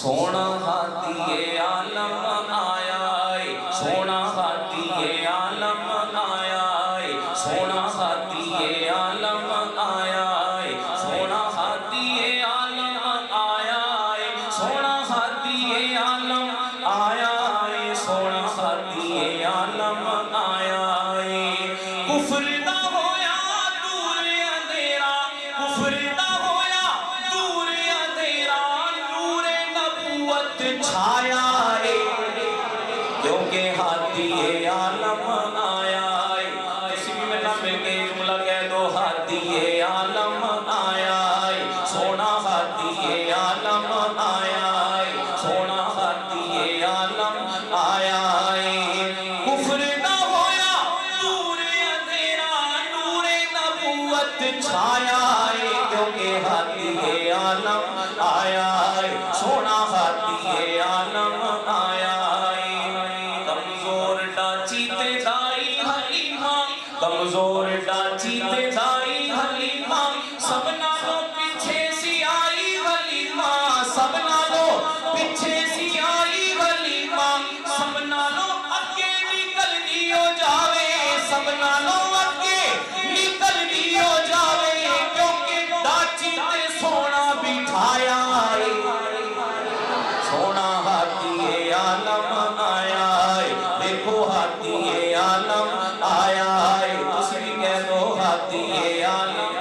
سونا ہاتھی عالم آیا ہے، سونا ہاتھی عالم آیا ہے، سونا ہاتھی عالم آیا ہے، سونا ہاتھی عالم آیا ہے، سونا ہاتھی عالم آیا ہے، سونا ہاتھی عالم آیا ہے۔ کفر دا ہویا دور اندھیرا، کفر دا ہویا دور اندھیرا، نور نبوت چھایا ہے، کیونکہ ہاتھی عالم آیا ہے۔ کسی بھی میں نہ مل کے جملہ کہہ دو، ہاتھی عالم آیا ہے، سونا ہاتھی عالم آیا ہے، سونا ہاتھی عالم آیا ہے۔ کفر نہ ہویا دور اندھیرا، نور نبوت چھایا ہے، کیونکہ ہاتھی عالم آیا ہے، سونا ہاتھی عالم آیا ہے۔ کمزور ڈاچی تے دائی حلیمہ، کمزور ڈاچی تے دائی حلیمہ، سب نالوں پیچھے سی آئی حلیمہ، سب نالوں پیچھے سی آئی حلیمہ، سب نالوں اگے نکل دیو جاوے، سب نالوں اگے نکل دیو جاوے، کیونکہ ڈاچی تے سونا بٹھایا ہے، سونا ہاتھی عالم آیا ہے۔ دیکھو ہاتھی عالم آیا ہے، تسی بھی کہہ دو ہاتھی عالم،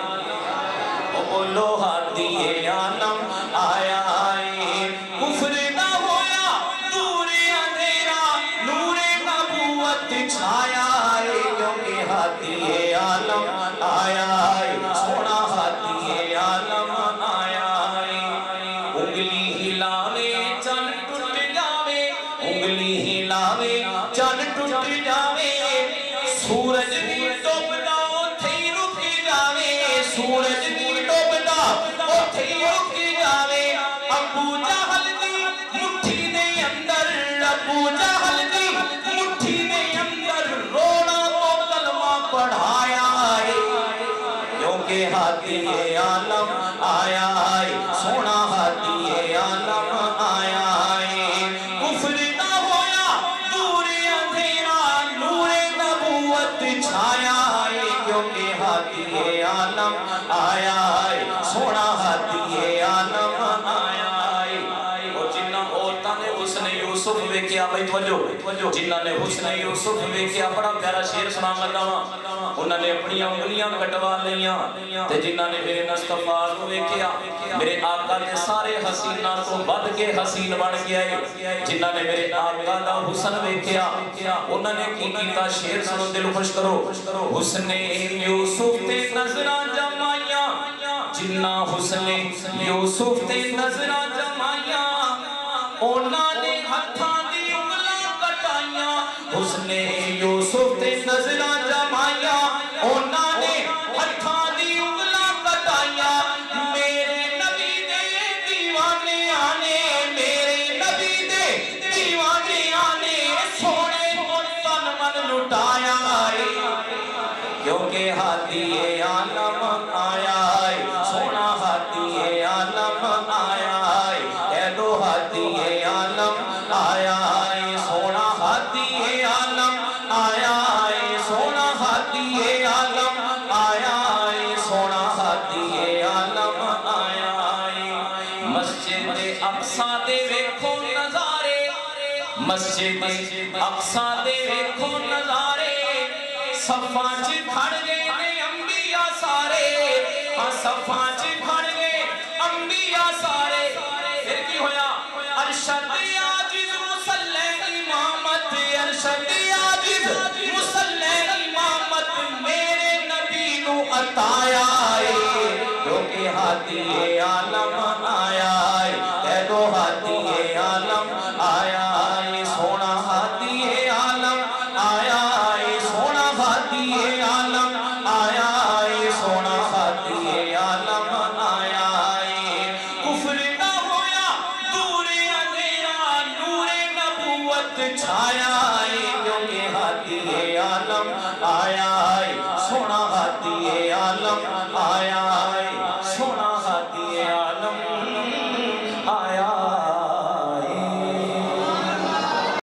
او بولو ہاتھی عالم آیا ہے۔ کفر نہ ہویا دور اندھیرا، نور نبوت چھایا ہے، کیونکہ ہاتھی عالم آیا ہے، سونا ہاتھی عالم آیا ہے۔ انگلی ہلاوے چل ٹوٹ جاوے، انگلی ہلاوے چل ٹوٹ جاوے، سورج بھی ڈوبدا اوتھے ہی رک جاوے، سورج بھی ڈوبدا اوتھے ہی رک جاوے۔ ابو جہل دی مٹھی دے اندر، ابو جہل دی مٹھی دے اندر روڑا تو کلمہ پڑھایا ہے، کیونکہ ہاتھی عالم آیا ہے، سونا ہاتھی عالم آیا ہے۔ کفر نہ ہویا دور اندھیرا، نور نبوت چھایا ہے، کیونکہ ہاتھی عالم آیا ہے، سونا ہاتھی عالم آیا ہے۔ اور جنہ عورتاں نے حسن یوسف ویکھیا، بھائی توجہ، جنہ نے حسن یوسف ویکھیا، بڑا پیارا شعر سنان لگا ہاں، انہوں نے اپنی انگلیاں کٹوا لیاں، تے جنہ نے میرے مصطفیٰ کو ویکھیا، میرے آقا کے سارے حسینہ تو بد کے حسین بن گیا ہے۔ جنہ نے میرے آقا دا حسن ویکھیا، انہوں نے کی کیتا، شعر سنو دل خوش کرو۔ حسن یوسف تے نظراں جمائیاں، جنہ حسن یوسف تے نظراں جمائیاں، انہوں نے ہتھاں دی انگلاں کٹائیاں۔ حسن یوسف تے نظراں جمائیاں، انہوں نے ہتھاں دی انگلاں کٹائیاں۔ میرے نبی دے دیوانے آنے، میرے نبی دے دیوانے آنے، سونے تن من لٹایا ہے، کیونکہ ہاتھی عالم آیا ہے، سونا ہاتھی عالم آیا ہے۔ کہہ دو ہاتھی عالم آیا ہے، سونا ہاتھی عالم آیا ہے، سونا ہاتھی عالم آیا ہے، سونا ہاتھی عالم آیا ہے۔ مسجد اقصیٰ دے ویکھو نظارے، مسجد اقصیٰ دے ویکھو نظارے، صفاں چ کھڑ گئے نے انبیاء سارے، ہاں صفاں چ کھڑ گئے انبیاء سارے۔ پھر کی ہویا؟ ارشد عاجز مصلی امامت، ارشد عاجز مصلی امامت میرے نبی نو عطایا ہے، کیونکہ ہاتھی عالم آیا ہے۔ کہہ دو ہاتھی عالم آیا ہے، سونا ہاتھی عالم آیا ہے، سونا ہاتھی عالم آیا ہے، سونا ہاتھی عالم آیا ہے۔ کفر نہ ہویا دور اندھیرا، نور نبوت چھایا